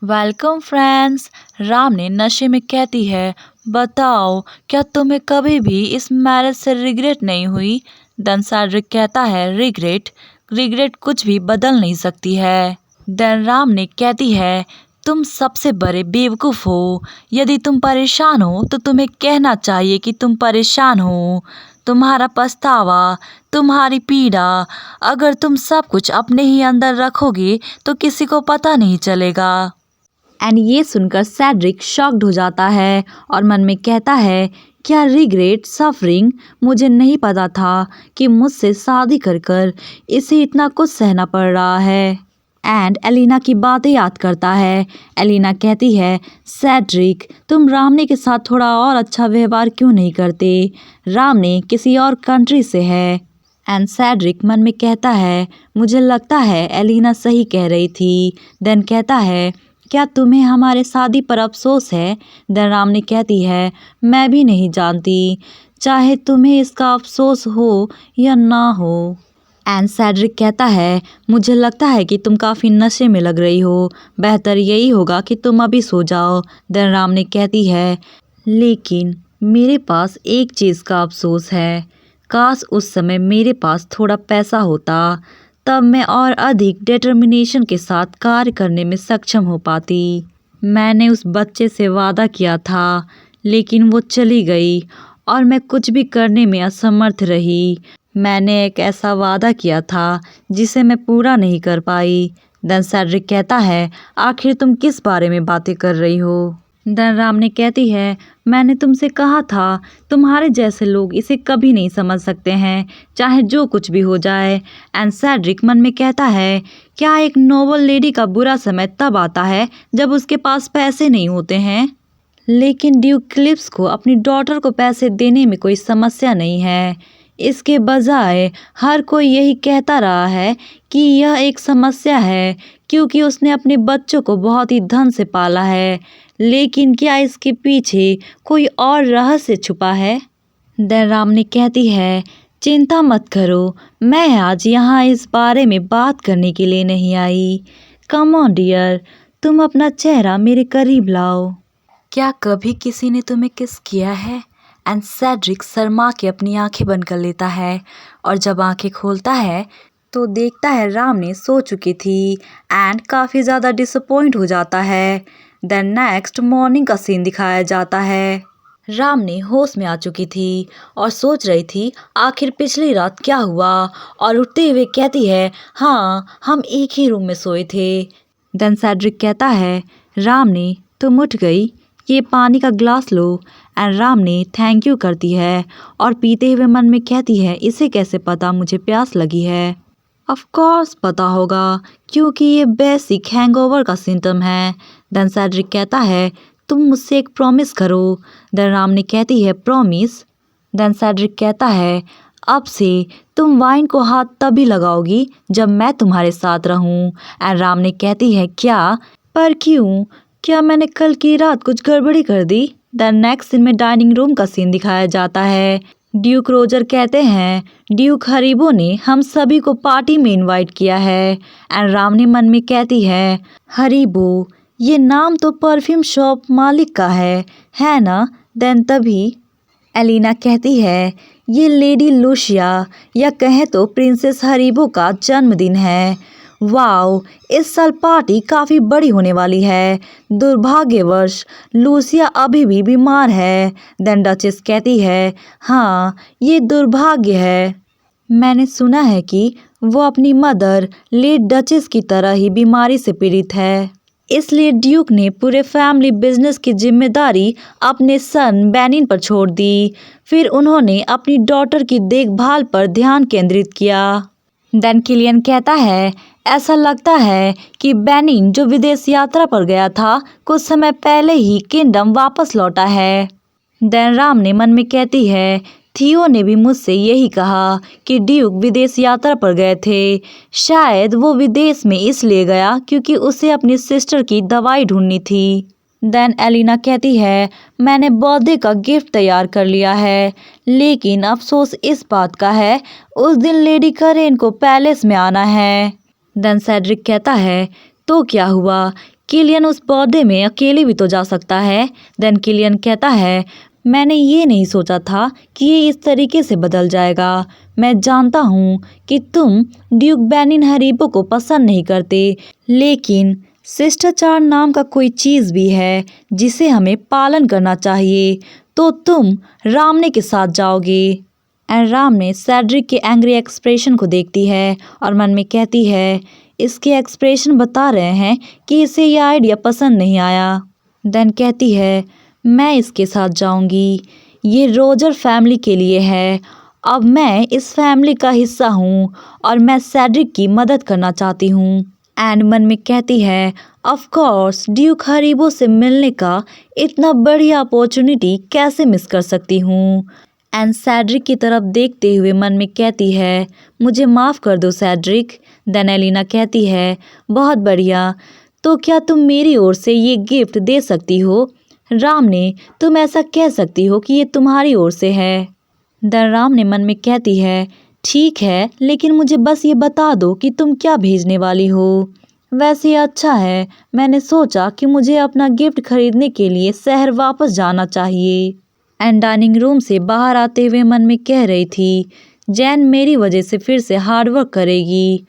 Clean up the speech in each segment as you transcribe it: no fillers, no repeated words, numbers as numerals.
Welcome friends. Ram ने नशे में कहती है, बताओ क्या तुम्हें कभी भी इस मैरिज से रिग्रेट नहीं हुई। देन सैड्रिक कहता है, रिग्रेट रिग्रेट कुछ भी बदल नहीं सकती है। देन राम ने कहती है, तुम सबसे बड़े बेवकूफ़ हो। यदि तुम परेशान हो तो तुम्हें कहना चाहिए कि तुम परेशान हो। तुम्हारा पछतावा, तुम्हारी पीड़ा, अगर तुम सब कुछ अपने ही अंदर रखोगे तो किसी को पता नहीं चलेगा। एंड ये सुनकर सैड्रिक शॉक्ड हो जाता है और मन में कहता है, क्या रिग्रेट सफरिंग, मुझे नहीं पता था कि मुझसे शादी कर कर इसे इतना कुछ सहना पड़ रहा है। एंड एलिना की बातें याद करता है। एलिना कहती है, सैड्रिक तुम रामने के साथ थोड़ा और अच्छा व्यवहार क्यों नहीं करते। रामने किसी और कंट्री से है। एंड सैड्रिक मन में कहता है, मुझे लगता है एलिना सही कह रही थी। देन कहता है, क्या तुम्हें हमारे शादी पर अफसोस है। देन रामने कहती है, मैं भी नहीं जानती, चाहे तुम्हें इसका अफसोस हो या ना हो। एंड सैड्रिक कहता है, मुझे लगता है कि तुम काफ़ी नशे में लग रही हो, बेहतर यही होगा कि तुम अभी सो जाओ। देन रामने कहती है, लेकिन मेरे पास एक चीज़ का अफसोस है, काश उस समय मेरे पास थोड़ा पैसा होता, तब मैं और अधिक डिटर्मिनेशन के साथ कार्य करने में सक्षम हो पाती। मैंने उस बच्चे से वादा किया था, लेकिन वो चली गई और मैं कुछ भी करने में असमर्थ रही। मैंने एक ऐसा वादा किया था जिसे मैं पूरा नहीं कर पाई। देन सैड्रिक कहता है, आखिर तुम किस बारे में बातें कर रही हो। देन राम ने कहती है, मैंने तुमसे कहा था, तुम्हारे जैसे लोग इसे कभी नहीं समझ सकते हैं, चाहे जो कुछ भी हो जाए। एंड सैड्रिक मन में कहता है, क्या एक नोबल लेडी का बुरा समय तब आता है जब उसके पास पैसे नहीं होते हैं। लेकिन ड्यूक क्लिप्स को अपनी डॉटर को पैसे देने में कोई समस्या नहीं है। इसके बजाय हर कोई यही कहता रहा है कि यह एक समस्या है, क्योंकि उसने अपने बच्चों को बहुत ही धन से पाला है। लेकिन क्या इसके पीछे कोई और रहस्य छुपा है। देन रामनी कहती है, चिंता मत करो, मैं आज यहाँ इस बारे में बात करने के लिए नहीं आई। कम ऑन डियर, तुम अपना चेहरा मेरे करीब लाओ। क्या कभी किसी ने तुम्हें किस किया है। एंड सैड्रिक शर्मा के अपनी आंखें बंद कर लेता है और जब आंखें खोलता है तो देखता है राम ने सो चुकी थी एंड काफ़ी ज़्यादा डिसअपॉइंट हो जाता है। देन नेक्स्ट मॉर्निंग का सीन दिखाया जाता है। राम ने होश में आ चुकी थी और सोच रही थी आखिर पिछली रात क्या हुआ, और उठते हुए कहती है, हाँ हम एक ही रूम में सोए थे। देन सैड्रिक कहता है, राम ने तुम उठ गई, ये पानी का ग्लास लो। एंड राम ने थैंक यू करती है और पीते हुए मन में कहती है, इसे कैसे पता मुझे प्यास लगी है। ऑफ कोर्स पता होगा, क्योंकि ये बेसिक हैंगओवर का सिम्टम है। देन सैड्रिक कहता है, तुम मुझसे एक प्रॉमिस करो। देन राम ने कहती है, प्रॉमिस। देन सैड्रिक कहता है, अब से तुम वाइन को हाथ तभी लगाओगी जब मैं तुम्हारे साथ रहूं। एंड राम ने कहती है, क्या, पर क्यों, क्या मैंने कल की रात कुछ गड़बड़ी कर दी। देन नेक्स्ट सीन में डाइनिंग रूम का सीन दिखाया जाता है। ड्यूक रोजर कहते हैं, ड्यूक हरीबो ने हम सभी को पार्टी में इनवाइट किया है। एंड रामनी मन में कहती है, हरीबो, ये नाम तो परफ्यूम शॉप मालिक का है ना। देन तभी एलिना कहती है, ये लेडी लूशिया या कहें तो प्रिंसेस हरीबो का जन्मदिन है। वाओ, इस साल पार्टी काफ़ी बड़ी होने वाली है। दुर्भाग्यवश लूसिया अभी भी बीमार है। देन डचेस कहती है, हाँ ये दुर्भाग्य है। मैंने सुना है कि वो अपनी मदर लेट डचेस की तरह ही बीमारी से पीड़ित है, इसलिए ड्यूक ने पूरे फैमिली बिजनेस की जिम्मेदारी अपने सन बेनिन पर छोड़ दी। फिर उन्होंने अपनी डॉटर की देखभाल पर ध्यान केंद्रित किया। देन किलियन कहता है, ऐसा लगता है कि बेनिन जो विदेश यात्रा पर गया था कुछ समय पहले ही किंगडम वापस लौटा है। देन राम ने मन में कहती है, थियो ने भी मुझसे यही कहा कि ड्यूक विदेश यात्रा पर गए थे। शायद वो विदेश में इसलिए गया क्योंकि उसे अपनी सिस्टर की दवाई ढूंढनी थी। देन एलिना कहती है, मैंने बर्थडे का गिफ्ट तैयार कर लिया है, लेकिन अफसोस इस बात का है उस दिन लेडी करेन को पैलेस में आना है। देन सैड्रिक कहता है, तो क्या हुआ, किलियन उस बर्थडे में अकेले भी तो जा सकता है। देन किलियन कहता है मैंने ये नहीं सोचा था कि ये इस तरीके से बदल जाएगा। मैं जानता हूँ कि तुम ड्यूक बेनिन हरीबो को पसंद नहीं करते, लेकिन शिष्टाचार नाम का कोई चीज़ भी है जिसे हमें पालन करना चाहिए। तो तुम रामने के साथ जाओगे। एंड रामने सेड्रिक के एंग्री एक्सप्रेशन को देखती है और मन में कहती है इसके एक्सप्रेशन बता रहे हैं कि इसे यह आइडिया पसंद नहीं आया। देन कहती है मैं इसके साथ जाऊंगी, ये रोजर फैमिली के लिए है। अब मैं इस फैमिली का हिस्सा हूँ और मैं सेड्रिक की मदद करना चाहती हूँ। एंड मन में कहती है ऑफ कोर्स ड्यूक हरीबो से मिलने का इतना बढ़िया अपॉर्चुनिटी कैसे मिस कर सकती हूँ। एंड सेड्रिक की तरफ देखते हुए मन में कहती है मुझे माफ़ कर दो सेड्रिक। देन एलिना कहती है बहुत बढ़िया, तो क्या तुम मेरी ओर से ये गिफ्ट दे सकती हो? राम ने तुम ऐसा कह सकती हो कि ये तुम्हारी ओर से है। देन राम ने मन में कहती है ठीक है, लेकिन मुझे बस ये बता दो कि तुम क्या भेजने वाली हो। वैसे अच्छा है, मैंने सोचा कि मुझे अपना गिफ्ट खरीदने के लिए शहर वापस जाना चाहिए। एंड डाइनिंग रूम से बाहर आते हुए मन में कह रही थी जैन मेरी वजह से फिर से हार्डवर्क करेगी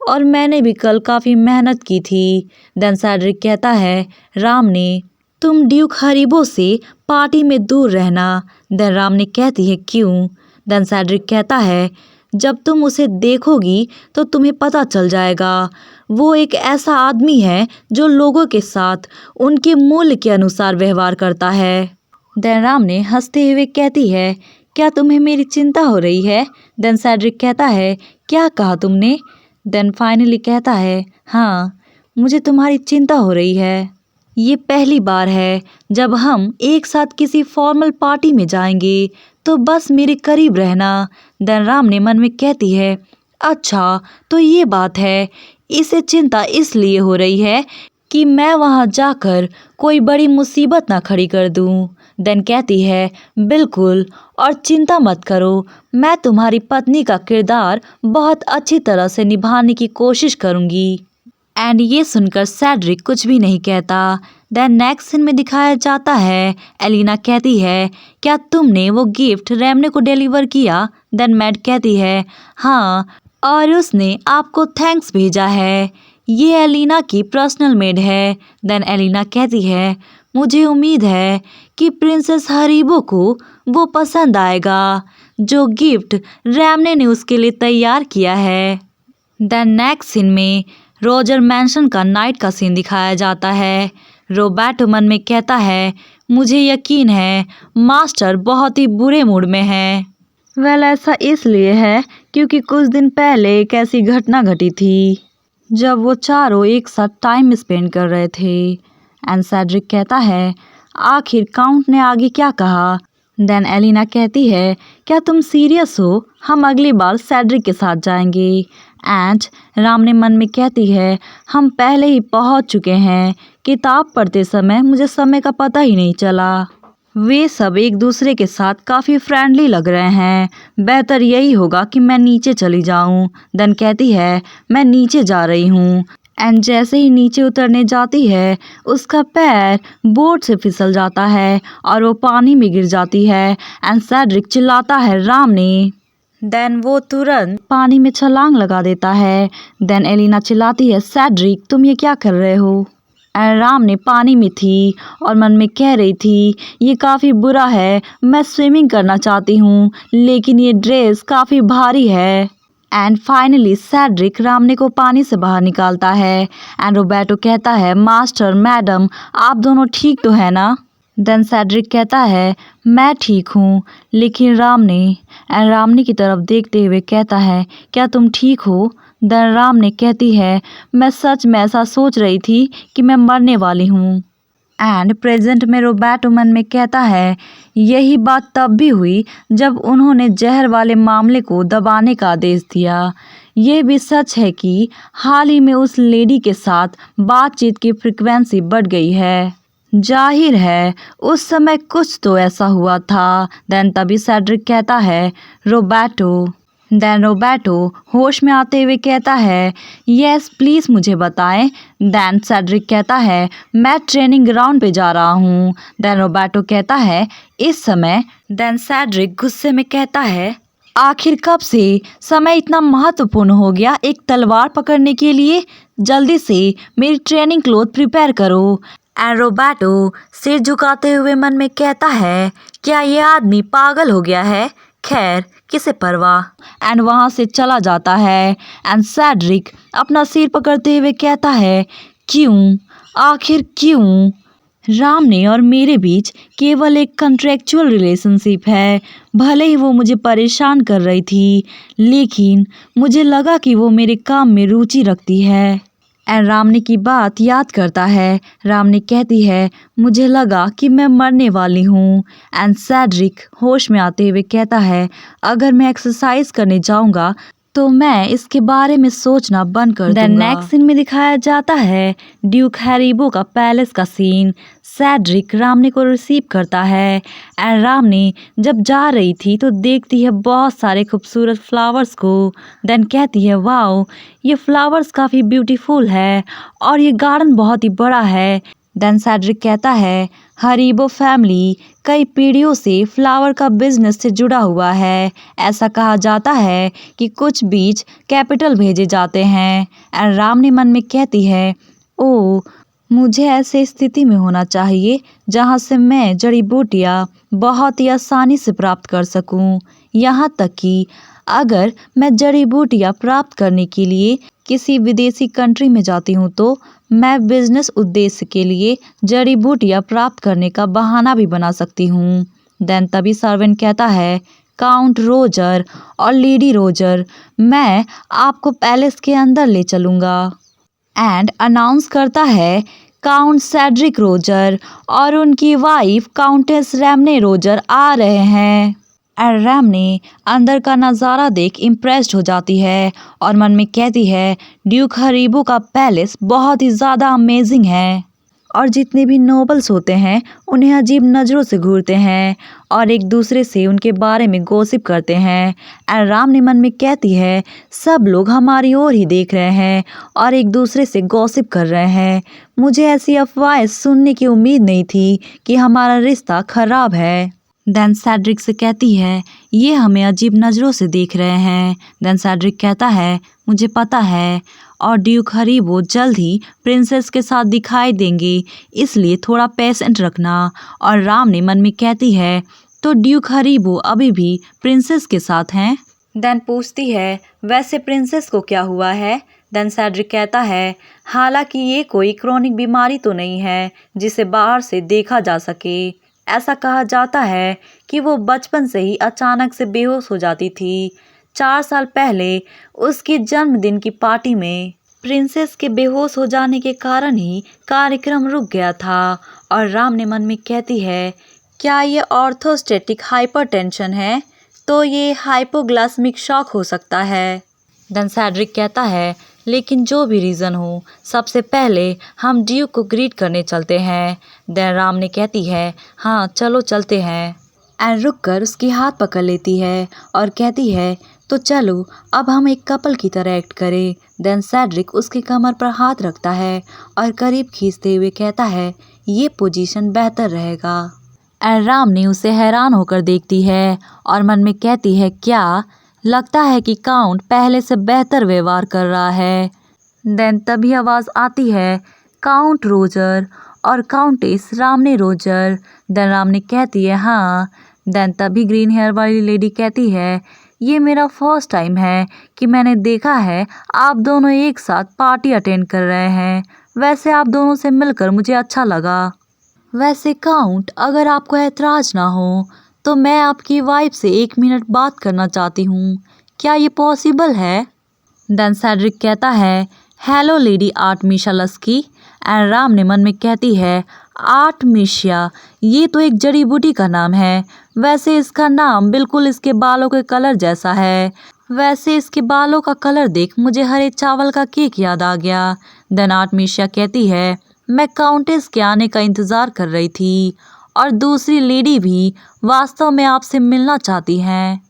और मैंने भी कल काफ़ी मेहनत की थी। देन सेड्रिक कहता है राम ने तुम ड्यूक हरीबो से पार्टी में दूर रहना। देन राम ने कहती है क्यों? देन सेड्रिक कहता है जब तुम उसे देखोगी तो तुम्हें पता चल जाएगा। वो एक ऐसा आदमी है जो लोगों के साथ उनके मूल्य के अनुसार व्यवहार करता है। देन राम ने हंसते हुए कहती है क्या तुम्हें मेरी चिंता हो रही है? देन सेड्रिक कहता है क्या कहा तुमने? देन फाइनली कहता है हाँ, मुझे तुम्हारी चिंता हो रही है। ये पहली बार है जब हम एक साथ किसी फॉर्मल पार्टी में जाएंगे, तो बस मेरे करीब रहना। देन राम ने मन में कहती है अच्छा तो ये बात है, इसे चिंता इसलिए हो रही है कि मैं वहाँ जाकर कोई बड़ी मुसीबत ना खड़ी कर दूँ। देन कहती है बिल्कुल, और चिंता मत करो, मैं तुम्हारी पत्नी का किरदार बहुत अच्छी तरह से निभाने की कोशिश करूँगी। एंड ये सुनकर सेड्रिक कुछ भी नहीं कहता। देन नेक्स्ट सीन में दिखाया जाता है एलिना कहती है क्या तुमने वो गिफ्ट रैमने को डिलीवर किया? देन मैड कहती है हाँ, और उसने आपको थैंक्स भेजा है। ये एलिना की पर्सनल मेड है। देन एलिना कहती है मुझे उम्मीद है कि प्रिंसेस हरीबो को वो पसंद आएगा जो गिफ्ट रैमने ने उसके लिए तैयार किया है। देन नेक्स्ट सीन में रोजर मैंशन का नाइट का सीन दिखाया जाता है। रोबर्टो मन में कहता है मुझे यकीन है मास्टर बहुत ही बुरे मूड में है। वेल ऐसा इसलिए है क्योंकि कुछ दिन पहले एक ऐसी घटना घटी थी जब वो चारों एक साथ टाइम स्पेंड कर रहे थे। एंड सेड्रिक कहता है आखिर काउंट ने आगे क्या कहा? देन एलिना कहती है क्या तुम सीरियस हो? हम अगली बार सेड्रिक के साथ जाएंगे। एंड राम ने मन में कहती है हम पहले ही पहुंच चुके हैं। किताब पढ़ते समय मुझे समय का पता ही नहीं चला। वे सब एक दूसरे के साथ काफ़ी फ्रेंडली लग रहे हैं। बेहतर यही होगा कि मैं नीचे चली जाऊं। देन कहती है मैं नीचे जा रही हूं। एंड जैसे ही नीचे उतरने जाती है उसका पैर बोट से फिसल जाता है और वो पानी में गिर जाती है। एंड सेड्रिक चिल्लाता है राम ने। देन वो तुरंत पानी में छलांग लगा देता है। देन एलिना चिल्लाती है सेड्रिक तुम ये क्या कर रहे हो? एंड राम ने पानी में थी और मन में कह रही थी ये काफ़ी बुरा है, मैं स्विमिंग करना चाहती हूँ लेकिन ये ड्रेस काफ़ी भारी है। एंड फाइनली सेड्रिक रामने को पानी से बाहर निकालता है। एंड रोबर्टो कहता है मास्टर मैडम आप दोनों ठीक तो है ना? देन सेड्रिक कहता है मैं ठीक हूँ, लेकिन रामने की तरफ देखते हुए कहता है क्या तुम ठीक हो? देन रामने कहती है मैं सच में ऐसा सोच रही थी कि मैं मरने वाली हूँ। एंड प्रेजेंट में रोबर्टो मन में कहता है यही बात तब भी हुई जब उन्होंने जहर वाले मामले को दबाने का आदेश दिया। ये भी सच है कि हाल ही में उस लेडी के साथ बातचीत की फ्रिक्वेंसी बढ़ गई है। जाहिर है उस समय कुछ तो ऐसा हुआ था। देन तभी सेड्रिक कहता है रोबर्टो देन रोबर्टो होश में आते हुए कहता है, यस प्लीज़ मुझे बताएं। देन सेड्रिक कहता है, मैं ट्रेनिंग ग्राउंड पे जा रहा हूँ। देन रोबर्टो कहता है, इस समय। देन सेड्रिक गुस्से में कहता है, आखिर कब से समय इतना महत्वपूर्ण हो गया एक तलवार पकड़ने के लिए? जल्दी से मेरी ट्रेनिंग क्लोथ प्रिपेयर करो। एंड रोबर्टो सिर झुकाते हुए मन में कहता है, क्या ये आदमी पागल हो गया है? खैर किसे परवाह। एंड वहाँ से चला जाता है। एंड सेड्रिक अपना सिर पकड़ते हुए कहता है, क्यों, आखिर क्यों? रामने और मेरे बीच केवल एक कॉन्ट्रेक्चुअल रिलेशनशिप है। भले ही वो मुझे परेशान कर रही थी, लेकिन मुझे लगा कि वो मेरे काम में रुचि रखती है। एंड रामने की बात याद करता है। रामने कहती है, मुझे लगा कि मैं मरने वाली हूँ। एंड सेड्रिक होश में आते हुए कहता है, अगर मैं एक्सरसाइज करने जाऊँगा तो मैं इसके बारे में सोचना बंद कर दूंगा। नेक्स्ट सीन में दिखाया जाता है ड्यूक हैरिबो का पैलेस का सीन। सेड्रिक रामने को रिसीव करता है। एंड रामने जब जा रही थी तो देखती है बहुत सारे खूबसूरत फ्लावर्स को। देन कहती है, वाओ ये फ्लावर्स काफ़ी ब्यूटीफुल है और ये गार्डन बहुत ही बड़ा है। देन सेड्रिक कहता है, हरीबो फैमिली कई पीढ़ियों से फ्लावर का बिजनेस से जुड़ा हुआ है। ऐसा कहा जाता है कि कुछ बीज कैपिटल भेजे जाते हैं। एंड रामने मन में कहती है, ओ मुझे ऐसे स्थिति में होना चाहिए जहाँ से मैं जड़ी बूटियाँ बहुत ही आसानी से प्राप्त कर सकूँ। यहाँ तक कि अगर मैं जड़ी बूटियाँ प्राप्त करने के लिए किसी विदेशी कंट्री में जाती हूँ तो मैं बिजनेस उद्देश्य के लिए जड़ी बूटियाँ प्राप्त करने का बहाना भी बना सकती हूँ। देन तभी सर्वेंट कहता है, काउंट रोजर और लेडी रोजर, मैं आपको पैलेस के अंदर ले चलूँगा। एंड अनाउंस करता है, काउंट सेड्रिक रोजर और उनकी वाइफ काउंटेस रैमने रोजर आ रहे हैं। एंड रैमने अंदर का नज़ारा देख इम्प्रेस्ड हो जाती है और मन में कहती है, ड्यूक हरीबो का पैलेस बहुत ही ज़्यादा अमेजिंग है और जितने भी नोबल्स होते हैं उन्हें अजीब नज़रों से घूरते हैं और एक दूसरे से उनके बारे में गॉसिप करते हैं। एंड रामने मन में कहती है, सब लोग हमारी ओर ही देख रहे हैं और एक दूसरे से गॉसिप कर रहे हैं। मुझे ऐसी अफवाहें सुनने की उम्मीद नहीं थी कि हमारा रिश्ता खराब है। देन सेड्रिक से कहती है, ये हमें अजीब नज़रों से देख रहे हैं। देन सेड्रिक कहता है, मुझे पता है और ड्यूक हरीबो जल्द ही प्रिंसेस के साथ दिखाई देंगे, इसलिए थोड़ा पेशेंट रखना। और राम ने मन में कहती है, तो ड्यूक हरीबो अभी भी प्रिंसेस के साथ हैं? देन पूछती है, वैसे प्रिंसेस को क्या हुआ है? देन सेड्रिक कहता है, हालांकि ये कोई क्रोनिक बीमारी तो नहीं है जिसे बाहर से देखा जा सके। ऐसा कहा जाता है कि वो बचपन से ही अचानक से बेहोश हो जाती थी। 4 साल पहले उसके जन्मदिन की पार्टी में प्रिंसेस के बेहोश हो जाने के कारण ही कार्यक्रम रुक गया था। और राम ने मन में कहती है, क्या ये ऑर्थोस्टैटिक हाइपरटेंशन है? तो ये हाइपोग्लाइसेमिक शॉक हो सकता है। देन सेड्रिक कहता है, लेकिन जो भी रीज़न हो, सबसे पहले हम ड्यूक को ग्रीट करने चलते हैं। देन राम ने कहती है, हाँ चलो चलते हैं। एंड रुक कर उसकी हाथ पकड़ लेती है और कहती है, तो चलो अब हम एक कपल की तरह एक्ट करें। देन सेड्रिक उसकी कमर पर हाथ रखता है और करीब खींचते हुए कहता है, ये पोजीशन बेहतर रहेगा। एंड राम ने उसे हैरान होकर देखती है और मन में कहती है, क्या लगता है कि काउंट पहले से बेहतर व्यवहार कर रहा है। देन तभी आवाज़ आती है, काउंट रोजर और काउंटेस रामने रोजर। देन रामने कहती है, हाँ। देन तभी ग्रीन हेयर वाली लेडी कहती है, ये मेरा फर्स्ट टाइम है कि मैंने देखा है आप दोनों एक साथ पार्टी अटेंड कर रहे हैं। वैसे आप दोनों से मिलकर मुझे अच्छा लगा। वैसे काउंट, अगर आपको ऐतराज़ ना हो तो मैं आपकी वाइफ से 1 मिनट बात करना चाहती हूँ, क्या ये पॉसिबल है? देन सेड्रिक कहता है, hello lady Artemisia Lasky. And Ram ने मन में कहती है, आर्टमिशिया, ये तो एक जड़ी बूटी का नाम है। वैसे इसका नाम बिल्कुल इसके बालों के कलर जैसा है। वैसे इसके बालों का कलर देख मुझे हरे चावल का केक याद आ गया। देन आर्टमिशिया कहती है, मैं काउंटेस के आने का इंतज़ार कर रही थी और दूसरी लेडी भी वास्तव में आपसे मिलना चाहती हैं।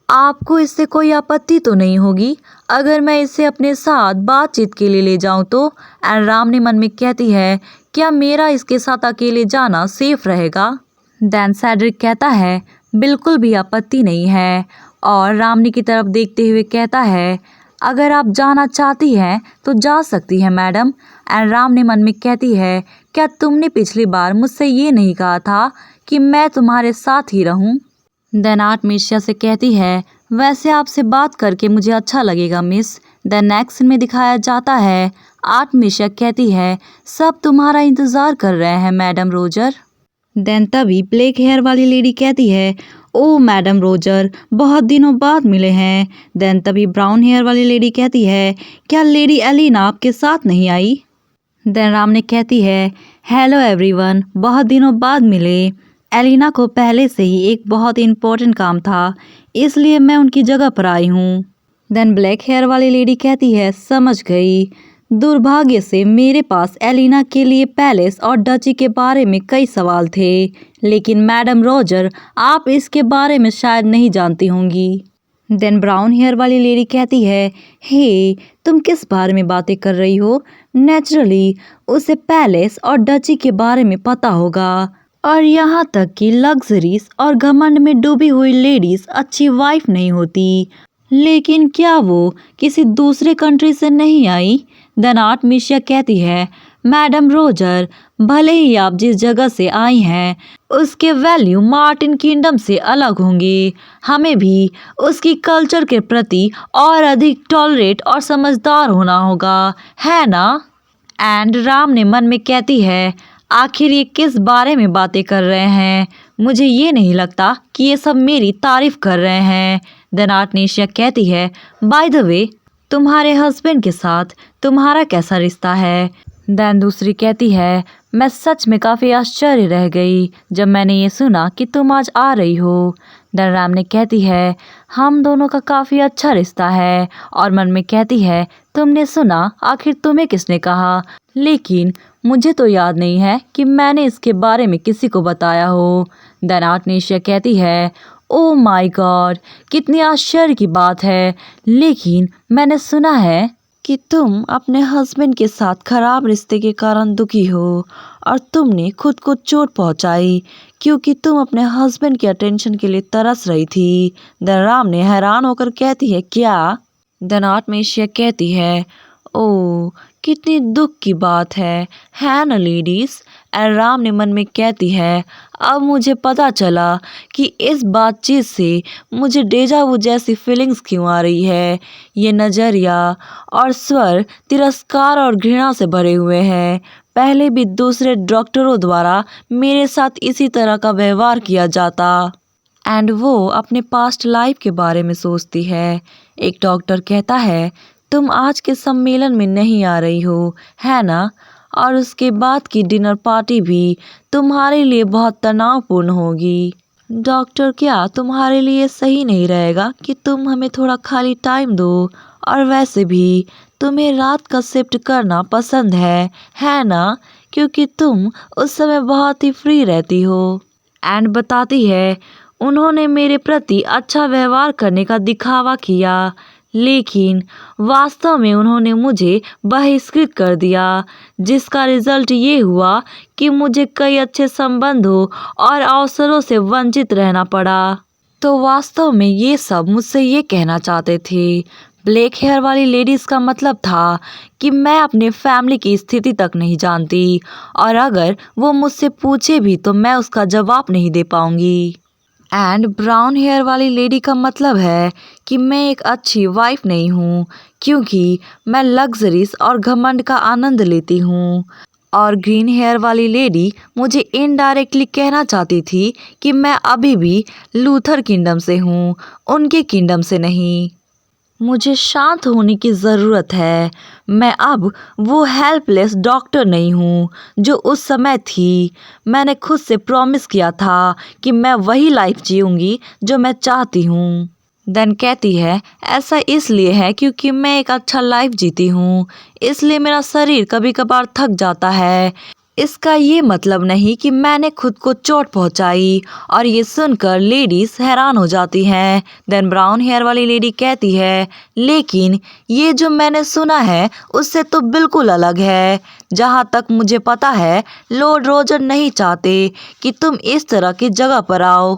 आपको इससे कोई आपत्ति तो नहीं होगी अगर मैं इसे अपने साथ बातचीत के लिए ले जाऊं तो? एंड रामनी मन में कहती है, क्या मेरा इसके साथ अकेले जाना सेफ रहेगा? देन सेड्रिक कहता है, बिल्कुल भी आपत्ति नहीं है, और रामनी की तरफ देखते हुए कहता है, अगर आप जाना चाहती हैं तो जा सकती हैं मैडम। एंड रामनी मन में कहती है, क्या तुमने पिछली बार मुझसे ये नहीं कहा था कि मैं तुम्हारे साथ ही रहूं? देन आर्टमिशिया से कहती है, वैसे आपसे बात करके मुझे अच्छा लगेगा मिस। देन नेक्स्ट में दिखाया जाता है, आर्टमिशिया कहती है, सब तुम्हारा इंतज़ार कर रहे हैं मैडम रोजर। देन तभी ब्लैक हेयर वाली लेडी कहती है, ओ मैडम रोजर, बहुत दिनों बाद मिले हैं। देन तभी ब्राउन हेयर वाली लेडी कहती है, क्या लेडी एलिना आपके साथ नहीं आई? देन रामनी कहती है, हेलो एवरीवन, बहुत दिनों बाद मिले। एलिना को पहले से ही एक बहुत इम्पोर्टेंट काम था, इसलिए मैं उनकी जगह पर आई हूँ। देन ब्लैक हेयर वाली लेडी कहती है, समझ गई। दुर्भाग्य से मेरे पास एलिना के लिए पैलेस और डची के बारे में कई सवाल थे, लेकिन मैडम रोजर आप इसके बारे में शायद नहीं जानती होंगी। देन ब्राउन हेयर वाली लेडी कहती है, हे तुम किस बारे में बातें कर रही हो? नेचुरली उसे पैलेस और डची के बारे में पता होगा, और यहाँ तक कि लग्जरीज और घमंड में डूबी हुई लेडीज अच्छी वाइफ नहीं होती। लेकिन क्या वो किसी दूसरे कंट्री से नहीं आई? देन आर्टमिशिया कहती है, मैडम रोजर, भले ही आप जिस जगह से आई हैं उसके वैल्यू मार्टिन किंगडम से अलग होंगे। हमें भी उसकी कल्चर के प्रति और अधिक टॉलरेट और समझदार होना होगा, है ना? एंड राम ने मन में कहती है, आखिर ये किस बारे में बातें कर रहे हैं? मुझे ये नहीं लगता कि ये सब मेरी तारीफ कर रहे हैं। देन आर्टमिशिया कहती है, बाय द वे, तुम्हारे हस्बैंड के साथ तुम्हारा कैसा रिश्ता है? देन दूसरी कहती है, मैं सच में काफ़ी आश्चर्य रह गई जब मैंने ये सुना कि तुम आज आ रही हो। देन राम ने कहती है, हम दोनों का काफ़ी अच्छा रिश्ता है, और मन में कहती है, तुमने सुना? आखिर तुम्हें किसने कहा? लेकिन मुझे तो याद नहीं है कि मैंने इसके बारे में किसी को बताया हो। देन आर्टमिशिया कहती है, ओ माय गॉड, कितनी आश्चर्य की बात है, लेकिन मैंने सुना है कि तुम अपने हस्बैंड के साथ खराब रिश्ते के कारण दुखी हो, और तुमने खुद को चोट पहुंचाई क्योंकि तुम अपने हस्बैंड के अटेंशन के लिए तरस रही थी। देन राम ने हैरान होकर कहती है, क्या? देन आर्टमिशिया कहती है, ओ कितनी दुख की बात है ना लेडीज? एंड राम ने मन में कहती है, अब मुझे पता चला कि इस बातचीत से मुझे डेजा वू जैसी फीलिंग्स क्यों आ रही है। ये नज़रिया और स्वर तिरस्कार और घृणा से भरे हुए हैं। पहले भी दूसरे डॉक्टरों द्वारा मेरे साथ इसी तरह का व्यवहार किया जाता। एंड वो अपने पास्ट लाइफ के बारे में सोचती है। एक डॉक्टर कहता है, तुम आज के सम्मेलन में नहीं आ रही हो, है ना? और उसके बाद की डिनर पार्टी भी तुम्हारे लिए बहुत तनावपूर्ण होगी। डॉक्टर, क्या तुम्हारे लिए सही नहीं रहेगा कि तुम हमें थोड़ा खाली टाइम दो? और वैसे भी तुम्हें रात का शिफ्ट करना पसंद है ना? क्योंकि तुम उस समय बहुत ही फ्री रहती हो। एंड बताती है, उन्होंने मेरे प्रति अच्छा व्यवहार करने का दिखावा किया, लेकिन वास्तव में उन्होंने मुझे बहिष्कृत कर दिया, जिसका रिजल्ट ये हुआ कि मुझे कई अच्छे संबंधों और अवसरों से वंचित रहना पड़ा। तो वास्तव में ये सब मुझसे ये कहना चाहते थे। ब्लैक हेयर वाली लेडीज़ का मतलब था कि मैं अपने फैमिली की स्थिति तक नहीं जानती, और अगर वो मुझसे पूछे भी तो मैं उसका जवाब नहीं दे पाऊंगी। एंड ब्राउन हेयर वाली लेडी का मतलब है कि मैं एक अच्छी वाइफ नहीं हूँ, क्योंकि मैं लग्जरीज और घमंड का आनंद लेती हूँ। और ग्रीन हेयर वाली लेडी मुझे इनडायरेक्टली कहना चाहती थी कि मैं अभी भी लूथर किंगडम से हूँ, उनके किंगडम से नहीं। मुझे शांत होने की ज़रूरत है। मैं अब वो हेल्पलेस डॉक्टर नहीं हूँ जो उस समय थी। मैंने खुद से प्रॉमिस किया था कि मैं वही लाइफ जीऊँगी जो मैं चाहती हूँ। देन कहती है, ऐसा इसलिए है क्योंकि मैं एक अच्छा लाइफ जीती हूँ, इसलिए मेरा शरीर कभी कभार थक जाता है। इसका ये मतलब नहीं कि मैंने खुद को चोट पहुंचाई। और ये सुनकर लेडीज हैरान हो जाती हैं। देन ब्राउन हेयर वाली लेडी कहती है, लेकिन ये जो मैंने सुना है उससे तो बिल्कुल अलग है। जहाँ तक मुझे पता है लॉर्ड रोजर नहीं चाहते कि तुम इस तरह की जगह पर आओ।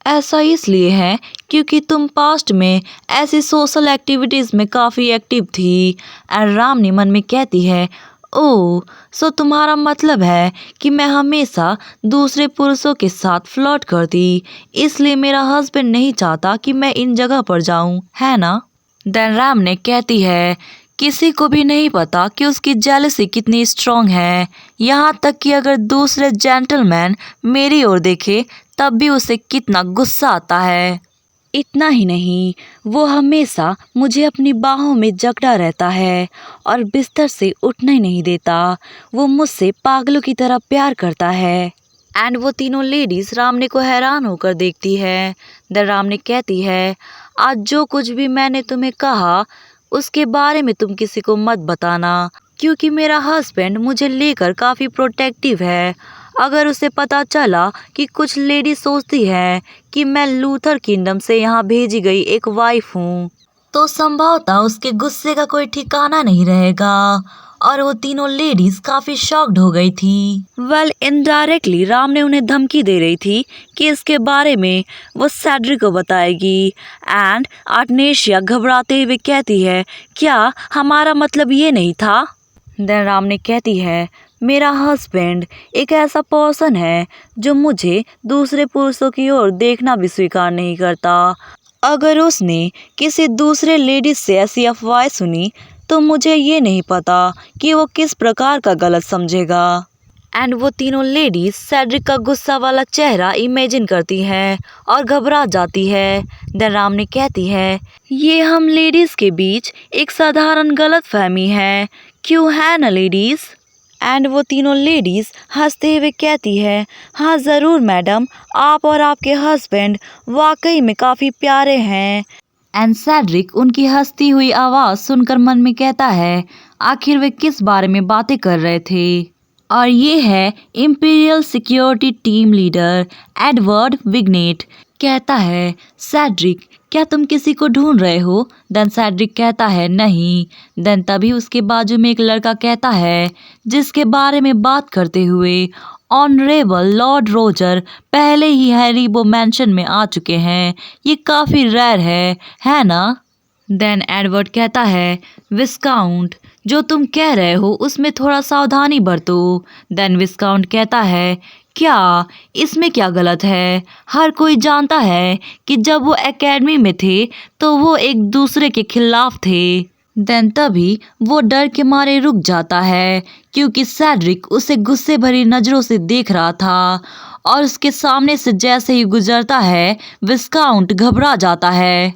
ऐसा इसलिए है क्योंकि तुम पास्ट में ऐसी सोशल एक्टिविटीज़ में काफ़ी एक्टिव थी। एंड रामनी मन में कहती है, ओह, सो तुम्हारा मतलब है कि मैं हमेशा दूसरे पुरुषों के साथ फ्लर्ट करती, इसलिए मेरा हस्बैंड नहीं चाहता कि मैं इन जगह पर जाऊं, है ना? देन राम ने कहती है, किसी को भी नहीं पता कि उसकी जेलसी कितनी स्ट्रांग है। यहाँ तक कि अगर दूसरे जेंटलमैन मेरी ओर देखे तब भी उसे कितना गुस्सा आता है। इतना ही नहीं, वो हमेशा मुझे अपनी बाहों में जकड़ा रहता है और बिस्तर से उठने ही नहीं देता। वो मुझसे पागलों की तरह प्यार करता है। एंड वो तीनों लेडीज रामने को हैरान होकर देखती है। द रामने कहती है, आज जो कुछ भी मैंने तुम्हें कहा उसके बारे में तुम किसी को मत बताना, क्योंकि मेरा हस्बैंड मुझे लेकर काफ़ी प्रोटेक्टिव है। अगर उसे पता चला कि कुछ लेडी सोचती है कि मैं लूथर किंगडम से यहाँ भेजी गई एक वाइफ हूँ, तो संभवतः उसके गुस्से का कोई ठिकाना नहीं रहेगा। और वो तीनों लेडीज काफी शॉक्ड हो गई थी। वेल, इनडायरेक्टली राम ने उन्हें धमकी दे रही थी कि इसके बारे में वो सेड्रिक को बताएगी। एंड आर्टेनेशिया घबराते हुए कहती है, क्या हमारा मतलब ये नहीं था? देन राम ने कहती है, मेरा हस्बैंड एक ऐसा पर्सन है जो मुझे दूसरे पुरुषों की ओर देखना भी स्वीकार नहीं करता। अगर उसने किसी दूसरे लेडीज से ऐसी अफवाहें सुनी तो मुझे ये नहीं पता कि वो किस प्रकार का गलत समझेगा। एंड वो तीनों लेडीज सेड्रिक का गुस्सा वाला चेहरा इमेजिन करती हैं और घबरा जाती है। देन राम ने कहती है, ये हम लेडीज के बीच एक साधारण गलतफहमी है, क्यों है ना लेडीज? एंड वो तीनों लेडीज हंसते हुए कहती है, हाँ ज़रूर मैडम, आप और आपके हस्बैंड वाकई में काफ़ी प्यारे हैं। एंड सेड्रिक उनकी हंसती हुई आवाज़ सुनकर मन में कहता है, आखिर वे किस बारे में बातें कर रहे थे? और ये है imperial security team leader Edward vignette. कहता है, सेड्रिक, क्या तुम किसी को ढूंढ रहे हो? देन सेड्रिक कहता है, नहीं। देन तभी उसके बाजू में एक लड़का कहता है, जिसके बारे में बात करते हुए ऑनरेबल लॉर्ड रोजर पहले ही हैरिबो मैंशन में आ चुके हैं। ये काफ़ी रेयर है ना? देन एडवर्ड कहता है, विस्काउंट, जो तुम कह रहे हो उसमें थोड़ा सावधानी बरतो। देन विस्काउंट कहता है, क्या इसमें क्या गलत है? हर कोई जानता है कि जब वो एकेडमी में थे तो वो एक दूसरे के खिलाफ थे। देन तभी वो डर के मारे रुक जाता है क्योंकि सेड्रिक उसे गुस्से भरी नज़रों से देख रहा था और उसके सामने से जैसे ही गुजरता है विस्काउंट घबरा जाता है।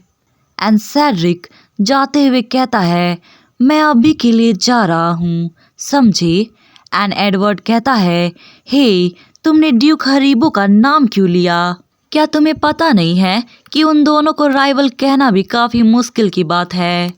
एंड सेड्रिक जाते हुए कहता है, मैं अभी के लिए जा रहा हूँ, समझे? एंड एडवर्ड कहता है, हे, तुमने ड्यूक हरीबो का नाम क्यों लिया? क्या तुम्हें पता नहीं है कि उन दोनों को राइवल कहना भी काफ़ी मुश्किल की बात है?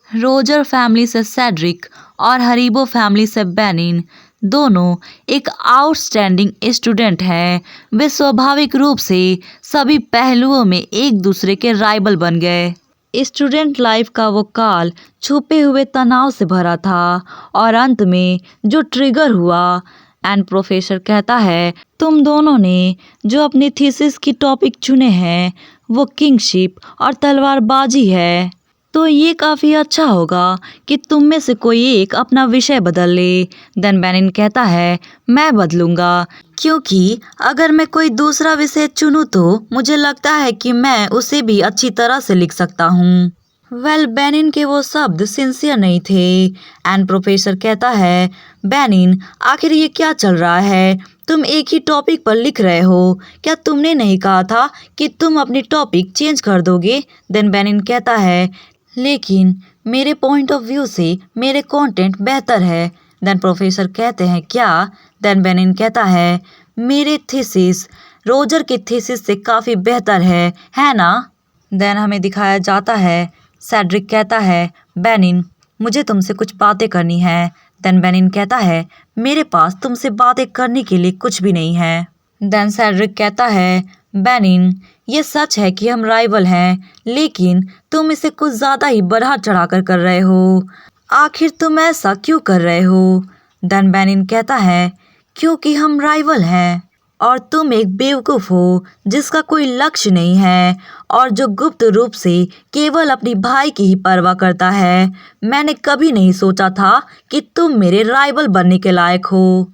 रोजर फैमिली से सेड्रिक और हरीबो फैमिली से बेनिन दोनों एक आउटस्टैंडिंग स्टूडेंट हैं। वे स्वाभाविक रूप से सभी पहलुओं में एक दूसरे के राइवल बन गए। स्टूडेंट लाइफ का वो काल छुपे हुए तनाव से भरा था और अंत में जो ट्रिगर हुआ। एंड प्रोफेसर कहता है, तुम दोनों ने जो अपनी थीसिस की टॉपिक चुने हैं वो किंगशिप और तलवारबाजी है, तो ये काफ़ी अच्छा होगा कि तुम में से कोई एक अपना विषय बदल ले। देन बेनिन कहता है, मैं बदलूंगा, क्योंकि अगर मैं कोई दूसरा विषय चुनूं तो मुझे लगता है कि मैं उसे भी अच्छी तरह से लिख सकता हूँ। वेल, बेनिन के वो शब्द सिंसियर नहीं थे। एंड प्रोफेसर कहता है, बेनिन, आखिर ये क्या चल रहा है? तुम एक ही टॉपिक पर लिख रहे हो। क्या तुमने नहीं कहा था कि तुम अपनी टॉपिक चेंज कर दोगे? देन बेनिन कहता है, लेकिन मेरे पॉइंट ऑफ व्यू से मेरे कंटेंट बेहतर है। देन प्रोफेसर कहते हैं, क्या? देन बेनिन कहता है, मेरे थीसिस रोजर के थीसिस से काफ़ी बेहतर है ना? देन हमें दिखाया जाता है, सेड्रिक कहता है, बेनिन, मुझे तुमसे कुछ बातें करनी है। देन बेनिन कहता है, मेरे पास तुमसे बातें करने के लिए कुछ भी नहीं है। देन सेड्रिक कहता है, बेनिन, ये सच है कि हम राइवल हैं, लेकिन तुम इसे कुछ ज़्यादा ही बढ़ा चढ़ा कर रहे हो। आखिर तुम ऐसा क्यों कर रहे हो? देन बेनिन कहता है, क्योंकि हम राइवल हैं और तुम एक बेवकूफ़ हो जिसका कोई लक्ष्य नहीं है और जो गुप्त रूप से केवल अपनी भाई की ही परवाह करता है। मैंने कभी नहीं सोचा था कि तुम मेरे राइवल बनने के लायक हो।